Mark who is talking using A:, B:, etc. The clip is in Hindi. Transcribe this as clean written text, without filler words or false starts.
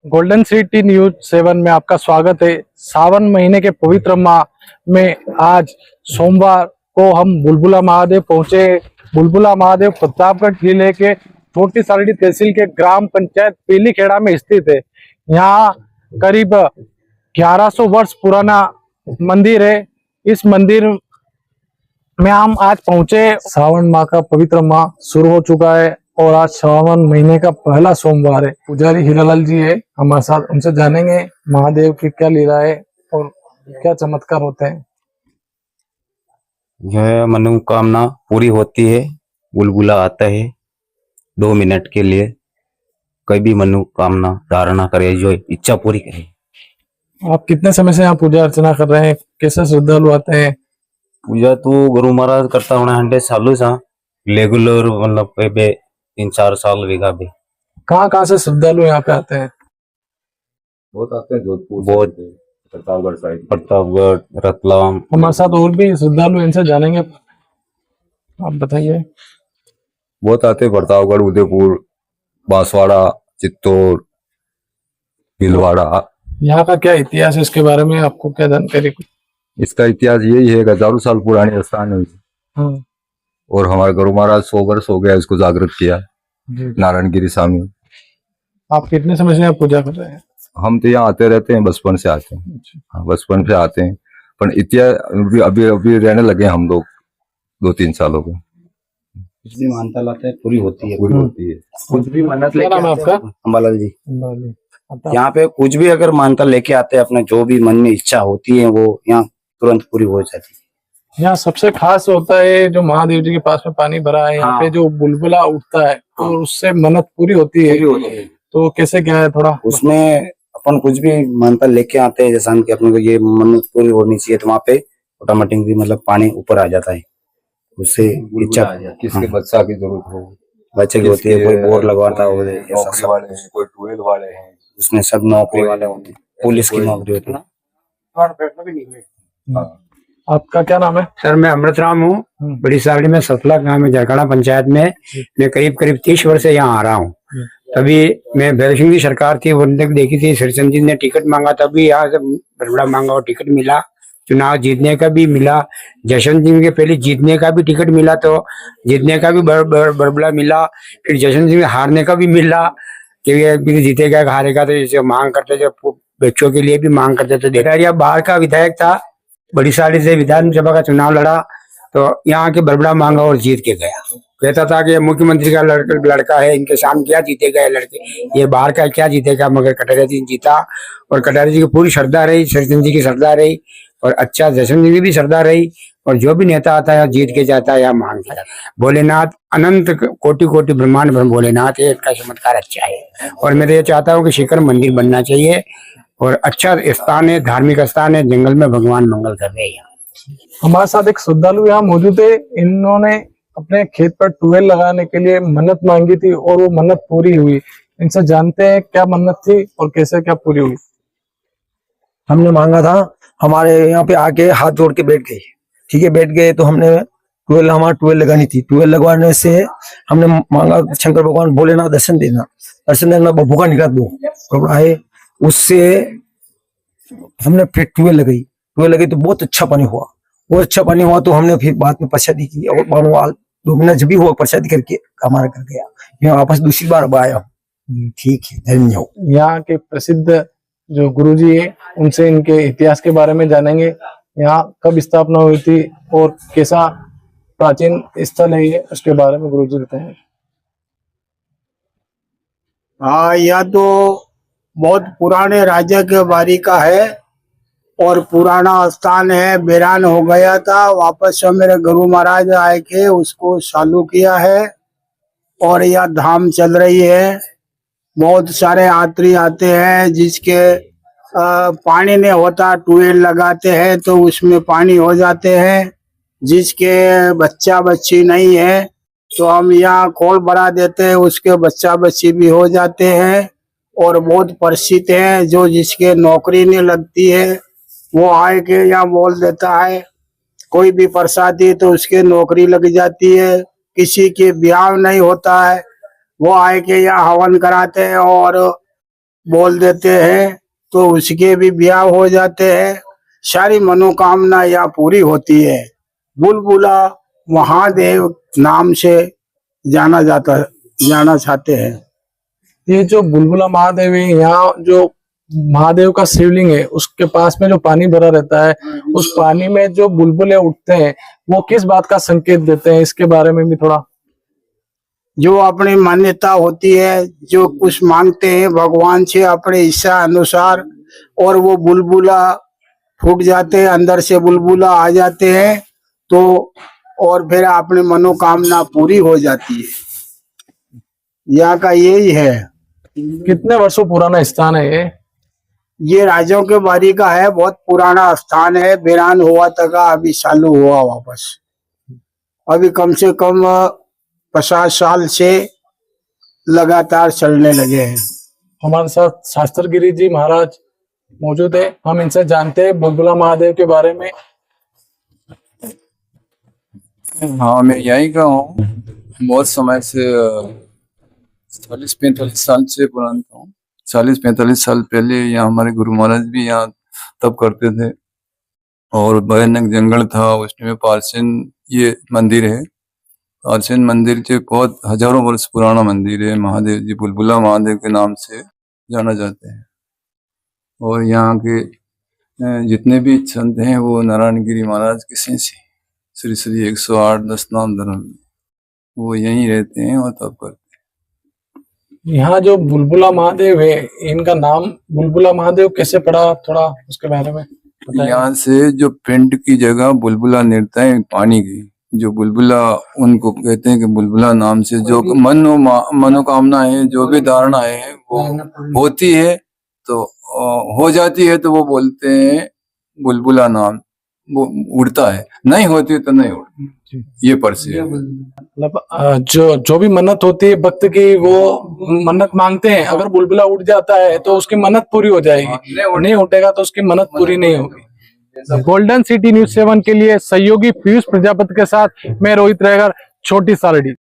A: गोल्डन सिटी न्यूज 7 में आपका स्वागत है। सावन महीने के पवित्र माह में आज सोमवार को हम बुलबुला महादेव पहुंचे। बुलबुला महादेव प्रतापगढ़ जिले के छोटी सारडी तहसील के ग्राम पंचायत पीलीखेड़ा में स्थित है। यहाँ करीब 1100 वर्ष पुराना मंदिर है। इस मंदिर में हम आज पहुंचे। सावन माह का पवित्र माह शुरू हो चुका है और आज सावन महीने का पहला सोमवार है। पुजारी हीरालाल जी है हमारे साथ, उनसे जानेंगे महादेव की क्या लीला है और क्या चमत्कार होते हैं।
B: यह मनोकामना पूरी होती है। बुलबुला आता है 2 मिनट के लिए, कोई भी मनोकामना धारणा करे, जो इच्छा पूरी करे।
A: आप कितने समय से यहाँ पूजा अर्चना कर रहे हैं? कैसे श्रद्धालु आते हैं?
B: पूजा तो गुरु महाराज करता होना 100 सालों से रेगुलर, मतलब 3-4 साल वेगा भी।
A: कहाँ से श्रद्धालु यहाँ पे आते हैं?
B: बहुत आते हैं, जोधपुर, बहुत प्रतापगढ़ साइड, प्रतापगढ़, रतलाम।
A: हमारे साथ और भी श्रद्धालु, इनसे जानेंगे। आप बताइए।
C: बहुत आते हैं, प्रतापगढ़, उदयपुर, बांसवाड़ा, चित्तौड़, भीलवाड़ा।
A: यहाँ का क्या इतिहास है, इसके बारे में आपको क्या जानकारी?
C: इसका इतिहास यही है, हजारों साल पुरानी स्थान है।
A: हाँ।
C: और हमारे गुरु महाराज 100 वर्ष हो गया इसको जागृत किया, नारायणगिरी स्वामी।
A: आप कितने समय से यहाँ पूजा कर रहे हैं?
C: हम तो यहाँ आते रहते हैं, बचपन से आते हैं। हाँ, बचपन से आते हैं, पर इतिहास अभी अभी रहने लगे हम लोग 2-3 सालों को।
B: कुछ भी मानता लाते हैं पूरी होती है,
C: पूरी होती है।
B: कुछ भी मन्नत लेके
A: नाम है आपका?
B: अंबालाल जी।
A: यहाँ
B: यहाँ पे कुछ भी अगर मानता लेके आते हैं, अपने जो भी मन में इच्छा होती है वो यहाँ तुरंत पूरी हो जाती है।
A: यहाँ सबसे खास होता है जो महादेव जी के पास में पानी भरा है, यहाँ
B: हाँ।
A: पे जो बुलबुला उठता है और उससे मन्नत पूरी होती है। तो कैसे क्या है थोड़ा
B: उसमें अपन कुछ भी मानता लेके आते हैं, जैसा कि अपने को ये मन्नत पूरी होनी चाहिए, तो वहाँ पे ऑटोमेटिक भी मतलब पानी ऊपर आ जाता है। उससे इच्छा
C: किसके बच्चा की जरूरत हो,
B: बच्चे की होती है, कोई बोर लगवाता हो,
C: नौकरी वाले हैं, कोई ट्वेल्थ वाले हैं,
B: उसमें सब नौकरी वाले होते हैं, पुलिस की नौकरी होती है।
A: आपका क्या नाम है?
D: सर मैं अमृत राम हूँ, बड़ी सारडी में सतला गांव में जरकाड़ा पंचायत में। मैं करीब 30 वर्ष से यहाँ आ रहा हूँ। तभी मैं भैरव सिंह की सरकार थी, वो देखी थी, श्रीचंद जी ने टिकट मांगा, तभी यहाँ से बड़ा मांगा और टिकट मिला। चुनाव जीतने का भी मिला, जशवंत सिंह के पहले जीतने का भी टिकट मिला, तो जीतने का भी बड़ा मिला। फिर जशवंत सिंह हारने का भी मिला कि जीतेगा हारेगा, तो जैसे मांग करते थे, बच्चों के लिए भी मांग करते थे। देखा बाहर का विधायक था, बड़ी सारडी से विधानसभा का चुनाव लड़ा, तो यहाँ के बरबड़ा मांगा और जीत के गया। कहता था कि मुख्यमंत्री का लड़का है, इनके सामने क्या जीतेगा ये लड़के, ये बाहर का क्या जीतेगा। मगर कटारिया जी जीता, और कटारिया जी की पूरी श्रद्धा रही, श्रीचंद जी की श्रद्धा रही, और अच्छा जशवंत जी की भी श्रद्धा रही। और जो भी नेता आता है जीत के जाता है, यहाँ मांगता है। भोलेनाथ अनंत कोटि कोटि ब्रह्मांड ब्रह्म भोलेनाथ है, इनका चमत्कार अच्छा है। और मैं तो ये चाहता हूँ कि शिखर मंदिर बनना चाहिए, और अच्छा स्थान है, धार्मिक स्थान है, जंगल में भगवान मंगल कर रहे हैं।
A: हमारे साथ एक श्रद्धालु यहाँ मौजूद है। इन्होंने अपने खेत पर ट्यूबवेल लगाने के लिए मन्नत मांगी थी और वो मन्नत पूरी हुई। इनसे जानते हैं क्या मन्नत थी और कैसे क्या पूरी हुई।
E: हमने मांगा था, हमारे यहाँ पे आके हाथ जोड़ के बैठ गए। ठीक है, बैठ गए तो हमने हमारा ट्यूबवेल लगानी थी। ट्यूबवेल लगवाने से हमने मांगा, शंकर भगवान भोलेनाथ दर्शन देना भूखा निकाल दो। आए, उससे हमने फिर ट्यूबवेल लगाई तो बहुत अच्छा पानी हुआ। बहुत अच्छा पानी हुआ तो हमने फिर बाद में प्रसादी की, और 2 महीना जब भी हुआ प्रसादी करके हमारा कर गया। यहाँ वापस दूसरी बार आया। ठीक है, धन्य हो।
A: यहाँ के प्रसिद्ध जो गुरुजी है उनसे इनके इतिहास के बारे में जानेंगे। यहाँ कब स्थापना हुई थी और कैसा प्राचीन स्थल है ये, उसके बारे में गुरुजी बताएं।
D: हाँ, यह तो बहुत पुराने राजा के बारी का है और पुराना स्थान है। वीरान हो गया था, वापस से मेरे गुरु महाराज आए के उसको चालू किया है, और यह धाम चल रही है। बहुत सारे यात्री आते हैं, जिसके पानी नहीं होता, ट्यूबवेल लगाते हैं तो उसमें पानी हो जाते हैं। जिसके बच्चा बच्ची नहीं है तो हम यहाँ खोल भरा देते हैं, उसके बच्चा बच्ची भी हो जाते हैं। और बहुत प्रसिद्ध है, जो जिसके नौकरी नहीं लगती है वो आए के यहाँ बोल देता है। कोई भी प्रसादी तो उसके नौकरी लग जाती है। किसी के ब्याह नहीं होता है, वो आए के यहाँ हवन कराते हैं और
F: बोल देते हैं तो उसके भी ब्याह हो जाते हैं। सारी मनोकामना यहाँ पूरी होती है। बुलबुला महादेव नाम से जाना चाहते हैं।
A: ये जो बुलबुला महादेव है, यहाँ जो महादेव का शिवलिंग है उसके पास में जो पानी भरा रहता है, उस पानी में जो बुलबुले उठते हैं वो किस बात का संकेत देते हैं, इसके बारे में भी थोड़ा।
F: जो अपनी मान्यता होती है, जो कुछ मांगते हैं भगवान से अपने इच्छा अनुसार, और वो बुलबुला फूट जाते हैं, अंदर से बुलबुला आ जाते हैं, तो और फिर अपनी मनोकामना पूरी हो जाती है। यहाँ का यही है।
A: कितने वर्षों पुराना स्थान है
F: ये राजों के बारी का है, बहुत पुराना स्थान है। वीरान हुआ था का अभी चालू हुआ वापस। अभी कम से कम 50 साल से लगातार चलने लगे हैं।
A: हमारे साथ शास्त्रगिरी जी महाराज मौजूद है, हम इनसे जानते हैं बुलबुला महादेव के बारे में।
G: हाँ, मैं यहीं का हूँ। बहुत समय से 40-45 साल से पुराना हूँ। 40-45 साल पहले यहाँ हमारे गुरु महाराज भी यहाँ तप करते थे और भयानक जंगल था। उसमें पार्सेन ये मंदिर है। पार्सेन मंदिर जो बहुत हजारों वर्ष पुराना मंदिर है। महादेव जी बुलबुला महादेव के नाम से जाना जाते हैं। और यहाँ के जितने भी संत हैं वो नारायणगिरी महाराज के शिष्य श्री श्री 108 10 नाम धर्म, वो यहीं रहते हैं और तप करते हैं।
A: यहाँ जो बुलबुला महादेव है, इनका नाम बुलबुला महादेव कैसे पड़ा, थोड़ा उसके बारे में बताएं।
G: यहाँ से जो पिंड की जगह बुलबुला निकलता है पानी की, जो बुलबुला उनको कहते हैं कि बुलबुला नाम से जो मनोकामना है, जो भी धारणा है वो होती है तो हो जाती है, तो वो बोलते हैं बुलबुला नाम, वो उड़ता है। नहीं होती तो नहीं उड़ती, ये परसी है।
A: मतलब जो भी मन्नत होती है भक्त की, वो मन्नत मांगते हैं, अगर बुलबुला उड़ जाता है तो उसकी मन्नत पूरी हो जाएगी, नहीं उठेगा तो उसकी मन्नत पूरी नहीं होगी। गोल्डन सिटी न्यूज़ 7 के लिए सहयोगी पीयूष प्रजापति के साथ मैं रोहित रहेगा, छोटी सारडी।